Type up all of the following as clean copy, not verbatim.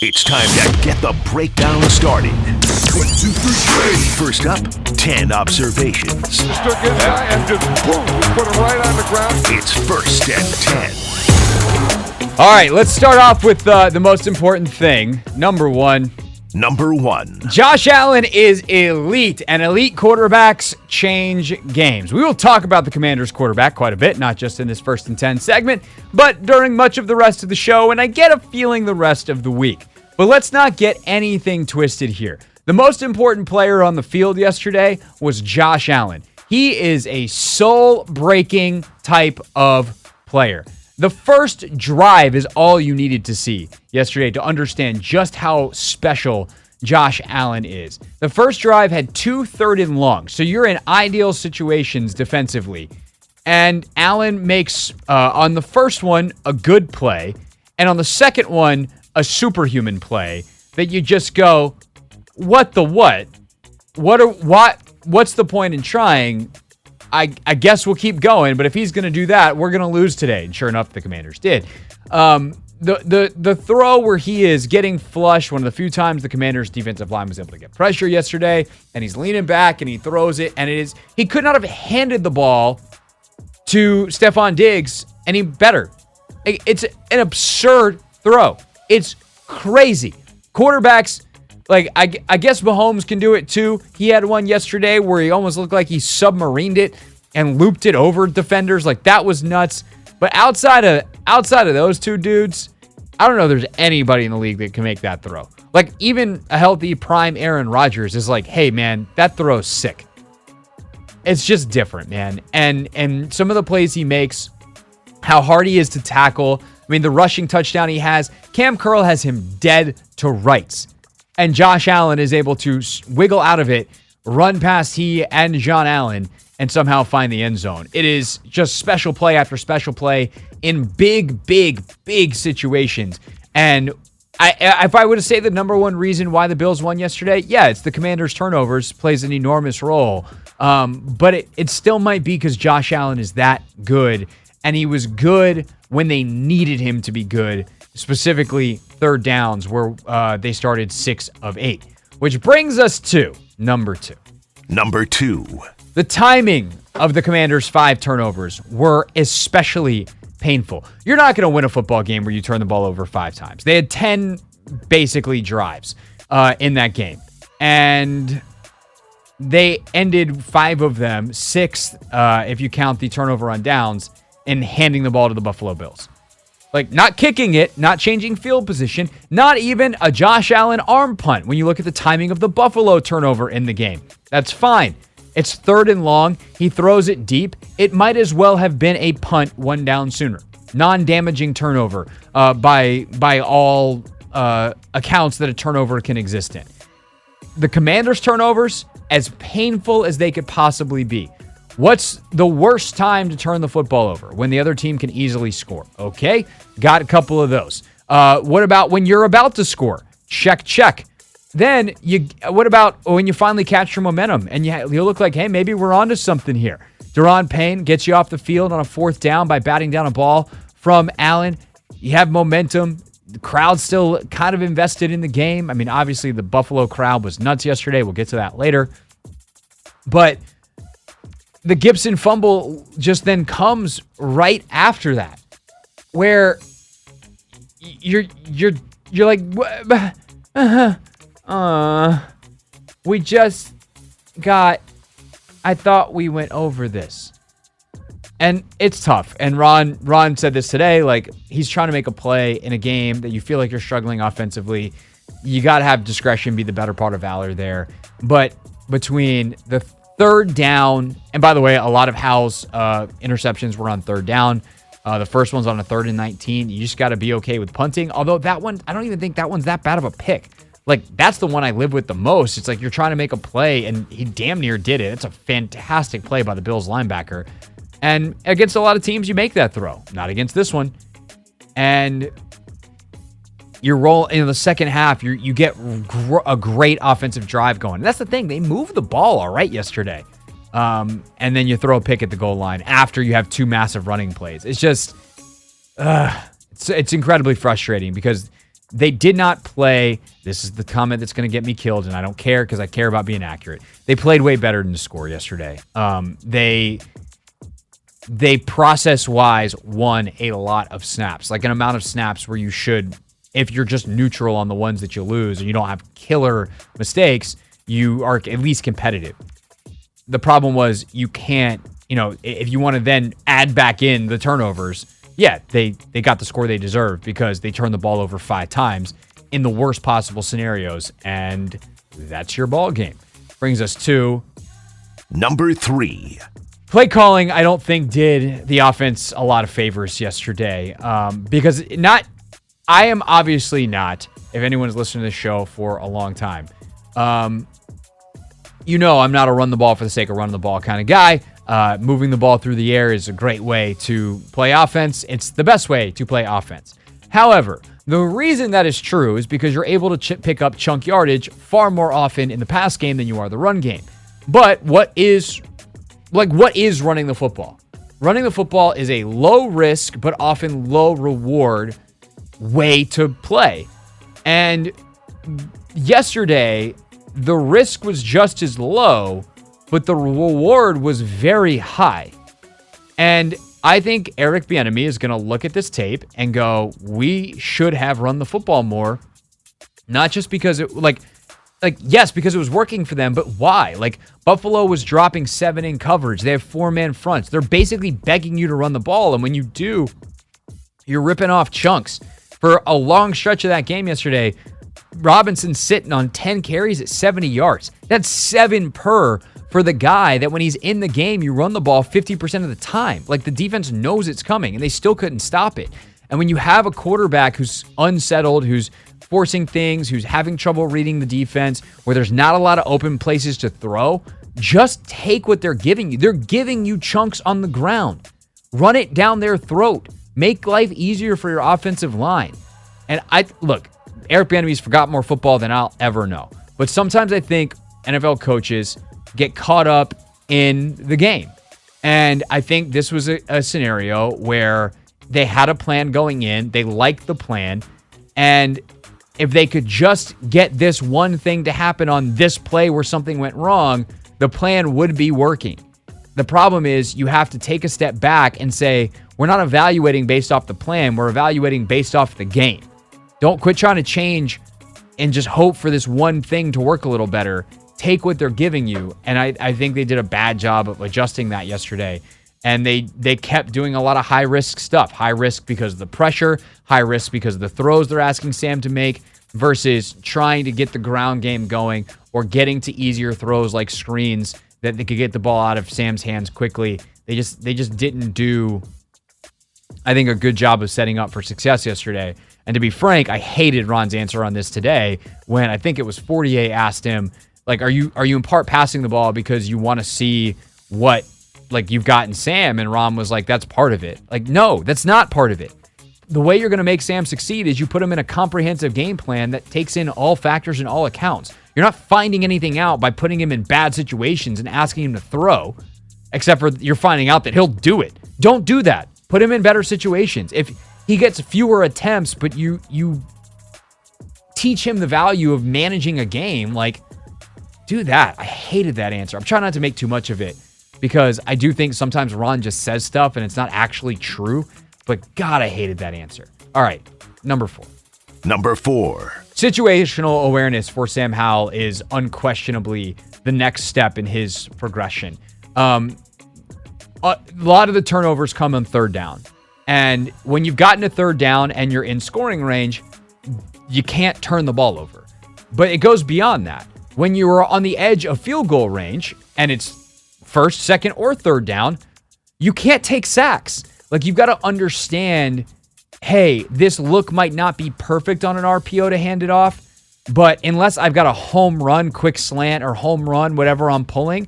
It's time to get the breakdown started. 1, 2, 3, First up, 10 observations. Just took his guy and just boom, put him right on the ground. It's First and 10. All right, let's start off with the most important thing. Number one. Josh Allen is elite, and elite quarterbacks change games. We will talk about the Commanders quarterback quite a bit, not just in this First and 10 segment, but during much of the rest of the show, and I get a feeling the rest of the week. But let's not get anything twisted here. The most important player on the field yesterday was Josh Allen. He is a soul-breaking type of player. The first drive is all you needed to see yesterday to understand just how special Josh Allen is. The first drive had 2 3rd and longs, so you're in ideal situations defensively. And Allen makes, on the first one, a good play, and on the second one, a superhuman play that you just go, what the what? What's the point in trying? I guess we'll keep going, but if he's going to do that, we're going to lose today. And sure enough, the Commanders did. The throw where he is getting flushed, one of the few times the Commanders' defensive line was able to get pressure yesterday, and he's leaning back and he throws it, and he could not have handed the ball to Stephon Diggs any better. It's an absurd throw. It's crazy. Quarterbacks, like, I guess Mahomes can do it too. He had one yesterday where he almost looked like he submarined it and looped it over defenders. Like, that was nuts. But outside of those two dudes, I don't know if there's anybody in the league that can make that throw. Like, even a healthy prime Aaron Rodgers is like, hey, man, that throw's sick. It's just different, man. And some of the plays he makes, how hard he is to tackle. I mean, the rushing touchdown he has, Cam Curl has him dead to rights. And Josh Allen is able to wiggle out of it, run past he and John Allen, and somehow find the end zone. It is just special play after special play in big situations. And if I were to say the number one reason why the Bills won yesterday, yeah, it's the Commanders' turnovers, plays an enormous role. But it still might be because Josh Allen is that good. And he was good when they needed him to be good, specifically 3rd downs where they started 6 of 8. Which brings us to number two. The timing of the Commanders' 5 turnovers were especially painful. You're not going to win a football game where you turn the ball over 5 times. They had 10 basically drives in that game. And they ended 5 of them, 6 if you count the turnover on downs, in handing the ball to the Buffalo Bills. Like, not kicking it, not changing field position, not even a Josh Allen arm punt when you look at the timing of the Buffalo turnover in the game. That's fine. It's 3rd and long. He throws it deep. It might as well have been a punt 1 down sooner. Non-damaging turnover by all accounts that a turnover can exist in. The Commanders' turnovers, as painful as they could possibly be. What's the worst time to turn the football over? When the other team can easily score. Okay, got a couple of those. What about when you're about to score? Check. Then what about when you finally catch your momentum and you look like, hey, maybe we're onto something here. Daron Payne gets you off the field on a 4th down by batting down a ball from Allen. You have momentum. The crowd's still kind of invested in the game. I mean, obviously the Buffalo crowd was nuts yesterday. We'll get to that later. But the Gibson fumble just then comes right after that, where you're like, we just got, I thought we went over this. And it's tough. And Ron said this today, like, he's trying to make a play in a game that you feel like you're struggling offensively. You got to have discretion, be the better part of valor there. But between the 3rd down, and by the way, a lot of Howell's interceptions were on 3rd down. The first one's on a 3rd and 19. You just got to be okay with punting. Although that one, I don't even think that one's that bad of a pick. Like, that's the one I live with the most. It's like you're trying to make a play, and he damn near did it. It's a fantastic play by the Bills linebacker. And against a lot of teams, you make that throw. Not against this one. And you roll in the second half, you get a great offensive drive going. And that's the thing. They moved the ball all right yesterday. And then you throw a pick at the goal line after you have 2 massive running plays. It's just, it's incredibly frustrating because They did not play. This is the comment that's going to get me killed, and I don't care because I care about being accurate. They played way better than the score yesterday. They process-wise won a lot of snaps, like an amount of snaps where you should, if you're just neutral on the ones that you lose and you don't have killer mistakes, you are at least competitive. The problem was you can't, if you want to then add back in the turnovers, yeah, they got the score they deserved because they turned the ball over 5 times in the worst possible scenarios, and that's your ball game. Brings us to number 3. Play calling, I don't think, did the offense a lot of favors yesterday because I am obviously not, if anyone's listened to this show for a long time, I'm not a run the ball for the sake of running the ball kind of guy. Moving the ball through the air is a great way to play offense. It's the best way to play offense. However, the reason that is true is because you're able to pick up chunk yardage far more often in the pass game than you are the run game. But what is running the football? Running the football is a low risk but often low reward way to play. And yesterday, the risk was just as low, but the reward was very high. And I think Eric Bieniemy is going to look at this tape and go, we should have run the football more. Not just because yes, because it was working for them, but why? Buffalo was dropping 7 in coverage. They have 4-man fronts. They're basically begging you to run the ball. And when you do, you're ripping off chunks. For a long stretch of that game yesterday, Robinson's sitting on 10 carries at 70 yards. That's 7 per for the guy that when he's in the game, you run the ball 50% of the time. The defense knows it's coming, and they still couldn't stop it. And when you have a quarterback who's unsettled, who's forcing things, who's having trouble reading the defense, where there's not a lot of open places to throw, just take what they're giving you. They're giving you chunks on the ground. Run it down their throat. Make life easier for your offensive line. And Eric Bieniemy's forgot more football than I'll ever know. But sometimes I think NFL coaches get caught up in the game. And I think this was a scenario where they had a plan going in. They liked the plan. And if they could just get this one thing to happen on this play where something went wrong, the plan would be working. The problem is you have to take a step back and say, we're not evaluating based off the plan. We're evaluating based off the game. Don't quit trying to change and just hope for this one thing to work a little better. Take what they're giving you. And I think they did a bad job of adjusting that yesterday. And they kept doing a lot of high-risk stuff. High risk because of the pressure, high risk because of the throws they're asking Sam to make, versus trying to get the ground game going or getting to easier throws like screens that they could get the ball out of Sam's hands quickly. They just didn't do, I think, a good job of setting up for success yesterday. And to be frank, I hated Ron's answer on this today when I think it was Fortier asked him, are you in part passing the ball because you want to see what you've got in Sam? And Ron was like, that's part of it. No, that's not part of it. The way you're going to make Sam succeed is you put him in a comprehensive game plan that takes in all factors and all accounts. You're not finding anything out by putting him in bad situations and asking him to throw, except for you're finding out that he'll do it. Don't do that. Put him in better situations. If he gets fewer attempts, but you teach him the value of managing a game, do that. I hated that answer. I'm trying not to make too much of it because I do think sometimes Ron just says stuff and it's not actually true. But God, I hated that answer. All right, number 4. Number 4. Situational awareness for Sam Howell is unquestionably the next step in his progression. A lot of the turnovers come on third down. And when you've gotten to third down and you're in scoring range, you can't turn the ball over. But it goes beyond that. When you are on the edge of field goal range and it's first, second, or third down, you can't take sacks. You've got to understand, hey, this look might not be perfect on an RPO to hand it off, but unless I've got a home run, quick slant, or home run, whatever I'm pulling,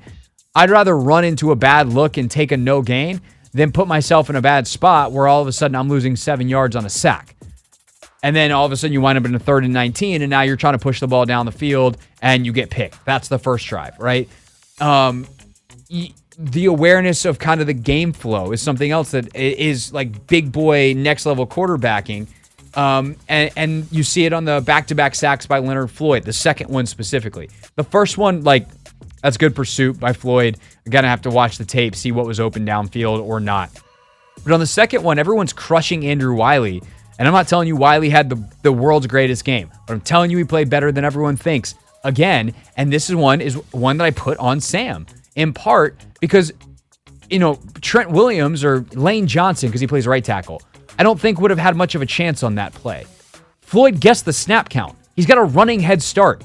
I'd rather run into a bad look and take a no gain than put myself in a bad spot where all of a sudden I'm losing 7 yards on a sack. And then all of a sudden you wind up in a 3rd and 19, and now you're trying to push the ball down the field and you get picked. That's the first drive, right? The awareness of kind of the game flow is something else that is big boy next level quarterbacking. And you see it on the back-to-back sacks by Leonard Floyd, the second one specifically. The first one, like, that's good pursuit by Floyd. I'm going to have to watch the tape, see what was open downfield or not. But on the second one, everyone's crushing Andrew Wiley. And I'm not telling you Wiley had the world's greatest game, but I'm telling you he played better than everyone thinks. Again, and this is one that I put on Sam, in part because, Trent Williams or Lane Johnson, because he plays right tackle, I don't think would have had much of a chance on that play. Floyd guessed the snap count. He's got a running head start.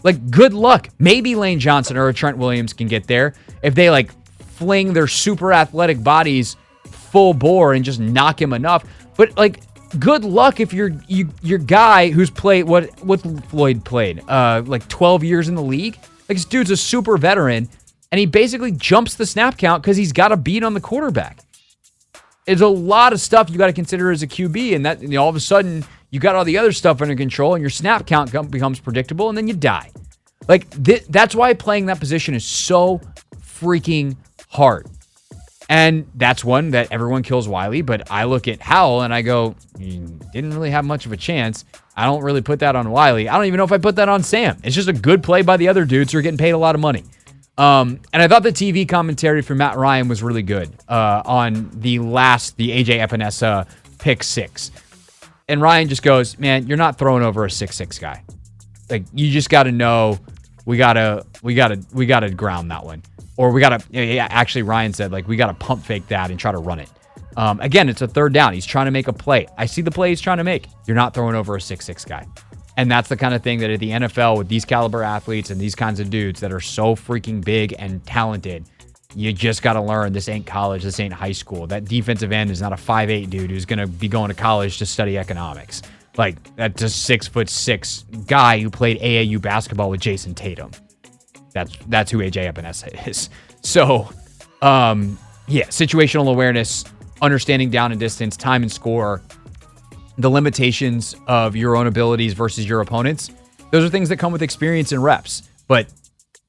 Like, good luck. Maybe Lane Johnson or Trent Williams can get there if they, like, fling their super athletic bodies full bore and just knock him enough. But, like, good luck if your guy who's played what Floyd played, like 12 years in the league. Like, this dude's a super veteran, and he basically jumps the snap count because he's got a beat on the quarterback. There's a lot of stuff you got to consider as a QB, and that all of a sudden you got all the other stuff under control, and your snap count becomes predictable, and then you die. Like, that's why playing that position is so freaking hard. And that's one that everyone kills Wiley, but I look at Howell and I go, he didn't really have much of a chance. I don't really put that on Wiley. I don't even know if I put that on Sam. It's just a good play by the other dudes who are getting paid a lot of money. And I thought the TV commentary from Matt Ryan was really good on the AJ Epinesa pick 6. And Ryan just goes, man, you're not throwing over a 6'6" guy. Like, you just got to know we gotta ground that one. Or actually Ryan said, like, we got to pump fake that and try to run it. Again, it's a third down. He's trying to make a play. I see the play he's trying to make. You're not throwing over a 6'6" guy. And that's the kind of thing that at the NFL with these caliber athletes and these kinds of dudes that are so freaking big and talented, you just got to learn this ain't college, this ain't high school. That defensive end is not a 5'8" dude who's going to be going to college to study economics. Like, that's a 6'6" guy who played AAU basketball with Jason Tatum. That's who AJ Epinesa is. So, situational awareness, understanding down and distance, time and score, the limitations of your own abilities versus your opponents. Those are things that come with experience and reps. But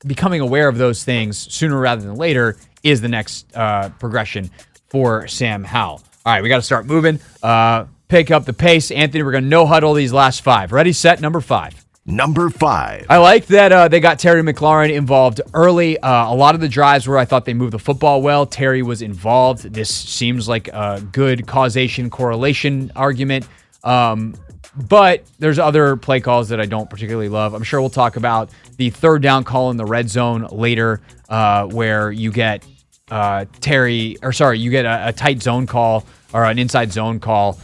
becoming aware of those things sooner rather than later is the next progression for Sam Howell. All right, we got to start moving. Pick up the pace. Anthony, we're going to no-huddle these last 5. Ready, set, number 5. Number 5. I like that they got Terry McLaurin involved early. A lot of the drives where I thought they moved the football well, Terry was involved. This seems like a good causation correlation argument. But there's other play calls that I don't particularly love. I'm sure we'll talk about the third down call in the red zone later, where you get a tight zone call or an inside zone call.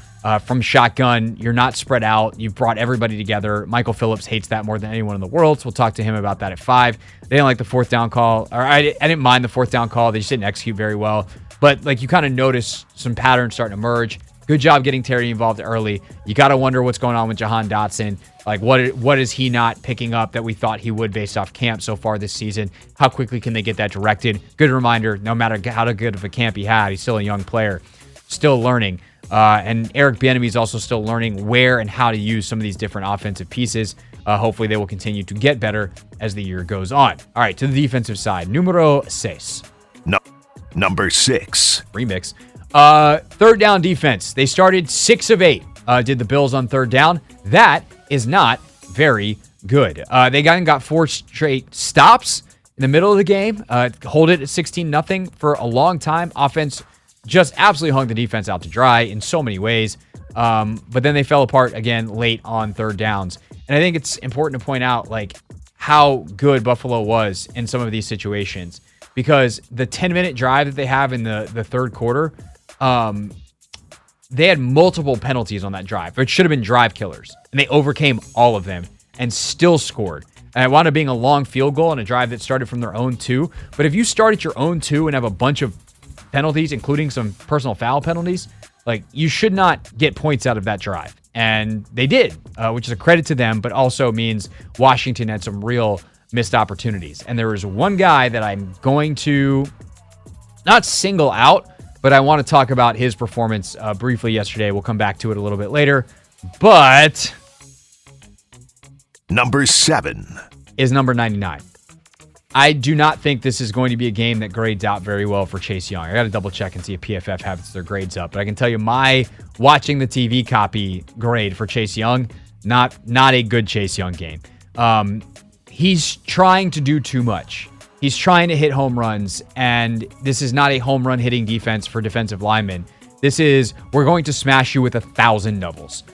From shotgun, you're not spread out. You've brought everybody together. Michael Phillips hates that more than anyone in the world, so we'll talk to him about that at 5. They didn't like the fourth down call. Or I didn't mind the fourth down call. They just didn't execute very well. But, like, you kind of notice some patterns starting to emerge. Good job getting Terry involved early. You got to wonder what's going on with Jahan Dotson. Like, what is he not picking up that we thought he would based off camp so far this season? How quickly can they get that directed? Good reminder, no matter how good of a camp he had, he's still a young player, still learning. And Eric Bieniemy is also still learning where and how to use some of these different offensive pieces. Hopefully they will continue to get better as the year goes on. All right, to the defensive side. Numero 6. Number 6. Remix. Third down defense. They started 6 of 8, did the Bills on third down. That is not very good. They got 4 straight stops in the middle of the game. Hold it at 16-0 for a long time. Offense just absolutely hung the defense out to dry in so many ways. But then they fell apart again late on third downs. And I think it's important to point out, like, how good Buffalo was in some of these situations. Because the 10-minute drive that they have in the third quarter, they had multiple penalties on that drive, which should have been drive killers. And they overcame all of them and still scored. And it wound up being a long field goal on a drive that started from their own 2. But if you start at your own 2 and have a bunch of penalties, including some personal foul penalties, like, you should not get points out of that drive. And they did, which is a credit to them, but also means Washington had some real missed opportunities. And there was one guy that I'm going to not single out, but I want to talk about his performance briefly yesterday. We'll come back to it a little bit later. But number 7 is number 99. I do not think this is going to be a game that grades out very well for Chase Young. I got to double check and see if PFF has their grades up. But I can tell you my watching the TV copy grade for Chase Young, not a good Chase Young game. He's trying to do too much. He's trying to hit home runs, and this is not a home run hitting defense for defensive linemen. This is, we're going to smash you with 1,000 doubles.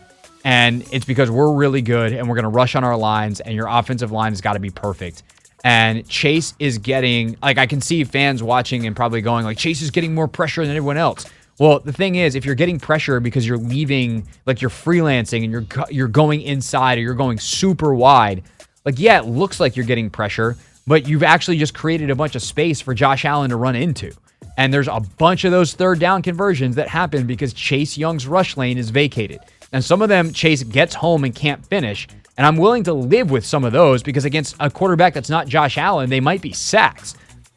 And it's because we're really good, and we're going to rush on our lines, and your offensive line has got to be perfect. And Chase is getting, like, I can see fans watching and probably going, like, Chase is getting more pressure than everyone else. Well, the thing is, if you're getting pressure because you're leaving, like, you're freelancing and you're going inside or you're going super wide, like, yeah, it looks like you're getting pressure, but you've actually just created a bunch of space for Josh Allen to run into. And there's a bunch of those third down conversions that happen because Chase Young's rush lane is vacated. And some of them, Chase gets home and can't finish. And I'm willing to live with some of those because against a quarterback that's not Josh Allen, they might be sacks.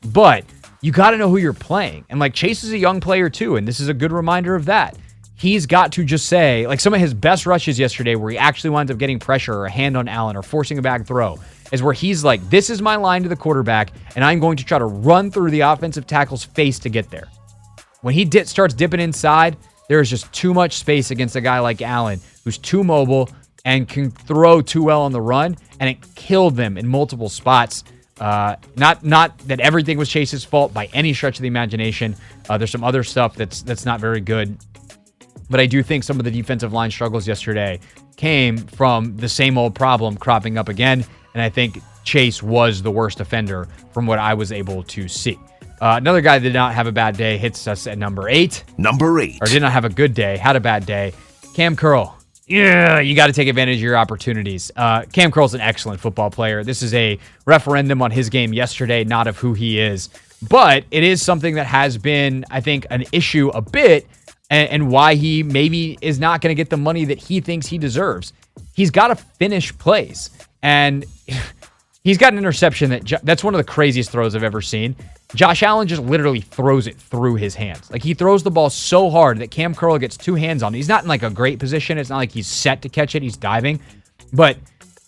But you got to know who you're playing. And like Chase is a young player too, and this is a good reminder of that. He's got to just say, like some of his best rushes yesterday where he actually winds up getting pressure or a hand on Allen or forcing a back throw is where he's like, this is my line to the quarterback, and I'm going to try to run through the offensive tackle's face to get there. When he starts dipping inside, there is just too much space against a guy like Allen, who's too mobile and can throw too well on the run, and it killed them in multiple spots. Not that everything was Chase's fault by any stretch of the imagination. There's some other stuff that's not very good. But I do think some of the defensive line struggles yesterday came from the same old problem cropping up again, and I think Chase was the worst offender from what I was able to see. Another guy that did not have a bad day hits us at number 8. Number 8. Or did not have a good day, had a bad day. Cam Curl. Yeah, you got to take advantage of your opportunities. Cam Curl's an excellent football player. This is a referendum on his game yesterday, not of who he is. But it is something that has been, I think, an issue a bit, and why he maybe is not going to get the money that he thinks he deserves. He's got to finish plays. And he's got an interception that's one of the craziest throws I've ever seen. Josh Allen just literally throws it through his hands. Like, he throws the ball so hard that Cam Curl gets two hands on it. He's not in, like, a great position. It's not like he's set to catch it. He's diving. But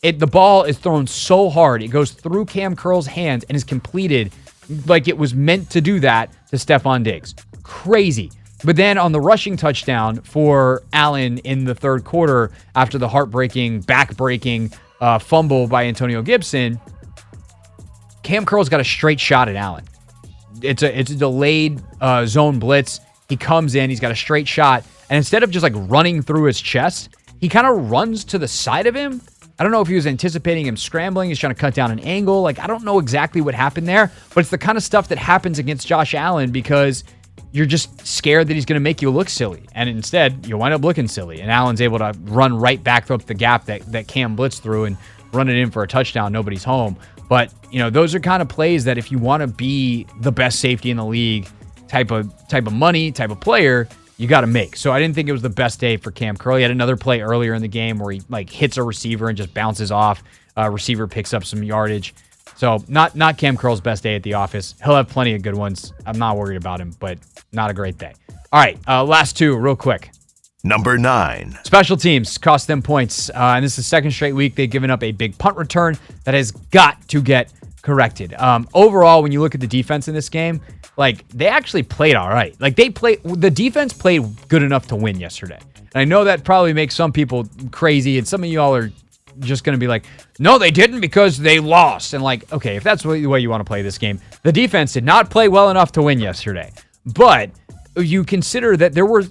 the ball is thrown so hard, it goes through Cam Curl's hands and is completed like it was meant to do that to Stephon Diggs. Crazy. But then on the rushing touchdown for Allen in the third quarter, after the heartbreaking, back-breaking fumble by Antonio Gibson, Cam Curl's got a straight shot at Allen. It's a delayed zone blitz. He comes in, he's got a straight shot, and instead of just like running through his chest, he kind of runs to the side of him. I don't know if he was anticipating him scrambling. He's trying to cut down an angle. Like, I don't know exactly what happened there, but it's the kind of stuff that happens against Josh Allen because you're just scared that he's going to make you look silly. And instead, you wind up looking silly. And Allen's able to run right back up the gap that Cam blitzed through and run it in for a touchdown. Nobody's home. But, you know, those are kind of plays that if you want to be the best safety in the league, type of money, type of player, you got to make. So I didn't think it was the best day for Cam Curl. He had another play earlier in the game where he like hits a receiver and just bounces off. Receiver picks up some yardage. So not Cam Curl's best day at the office. He'll have plenty of good ones. I'm not worried about him, but not a great day. All right, last two real quick. Number 9. Special teams cost them points. And this is the second straight week they've given up a big punt return that has got to get corrected. Overall, when you look at the defense in this game, like, they actually played all right. Like, the defense played good enough to win yesterday. And I know that probably makes some people crazy, and some of y'all are just going to be like, no, they didn't because they lost. And like, okay, if that's the way you want to play this game, the defense did not play well enough to win yesterday. But you consider that there was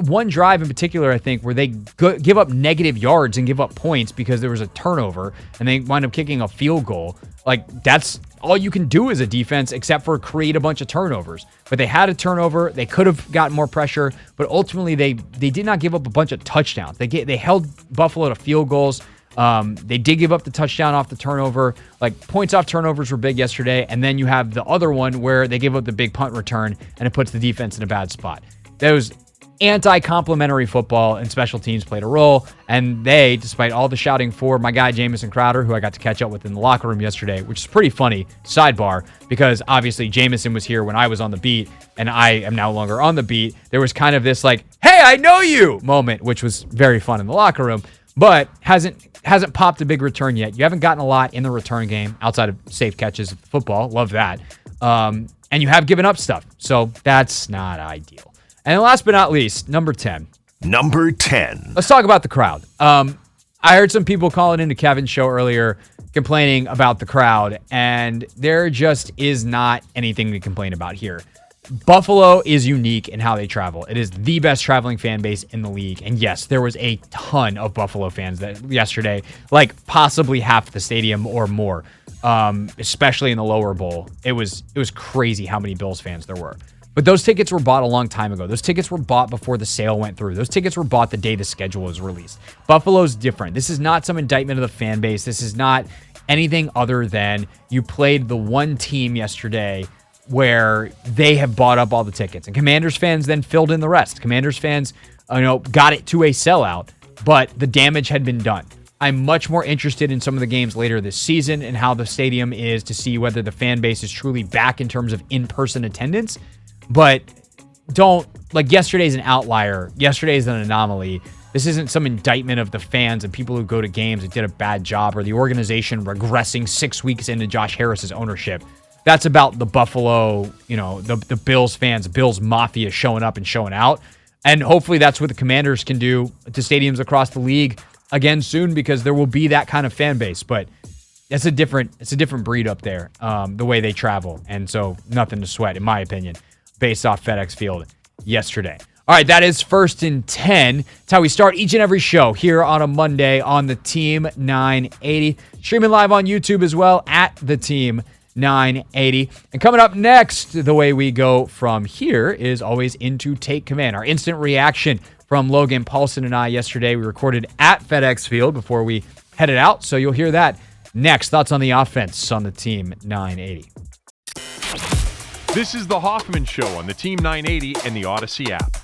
one drive in particular, I think, where they give up negative yards and give up points because there was a turnover and they wind up kicking a field goal. Like, that's all you can do as a defense except for create a bunch of turnovers. But they had a turnover. They could have gotten more pressure, but ultimately they did not give up a bunch of touchdowns. They held Buffalo to field goals. They did give up the touchdown off the turnover. Like, points off turnovers were big yesterday. And then you have the other one where they give up the big punt return and it puts the defense in a bad spot. That was anti-complimentary football, and special teams played a role. And they, despite all the shouting for my guy Jamison Crowder, who I got to catch up with in the locker room yesterday, which is pretty funny, sidebar, because obviously Jamison was here when I was on the beat and I am no longer on the beat. There was kind of this like, hey, I know you moment, which was very fun in the locker room, but hasn't popped a big return yet. You haven't gotten a lot in the return game outside of safe catches of football. Love that. And you have given up stuff. So that's not ideal. And last but not least, number 10. Number 10. Let's talk about the crowd. I heard some people calling into Kevin's show earlier complaining about the crowd, and there just is not anything to complain about here. Buffalo is unique in how they travel. It is the best traveling fan base in the league. And yes, there was a ton of Buffalo fans that yesterday, like possibly half the stadium or more, especially in the lower bowl. It was crazy how many Bills fans there were. But those tickets were bought a long time ago. Those tickets were bought before the sale went through. Those tickets were bought the day the schedule was released. Buffalo's different. This is not some indictment of the fan base. This is not anything other than you played the one team yesterday where they have bought up all the tickets. And Commanders fans then filled in the rest. Commanders fans, got it to a sellout, but the damage had been done. I'm much more interested in some of the games later this season and how the stadium is to see whether the fan base is truly back in terms of in-person attendance. But yesterday's an outlier. Yesterday's an anomaly. This isn't some indictment of the fans and people who go to games that did a bad job or the organization regressing 6 weeks into Josh Harris's ownership. That's about the Buffalo, the Bills fans, Bills Mafia showing up and showing out. And hopefully that's what the Commanders can do to stadiums across the league again soon, because there will be that kind of fan base. But it's a different breed up there, the way they travel. And so nothing to sweat, in my opinion, based off FedEx Field yesterday. All right, that is First and 10. It's how we start each and every show here on a Monday on the Team 980. Streaming live on YouTube as well at the Team 980. And coming up next, the way we go from here is always into Take Command. Our instant reaction from Logan Paulson and I yesterday. We recorded at FedEx Field before we headed out, so you'll hear that next. Thoughts on the offense on the Team 980. This is the Hoffman Show on the Team 980 and the Odyssey app.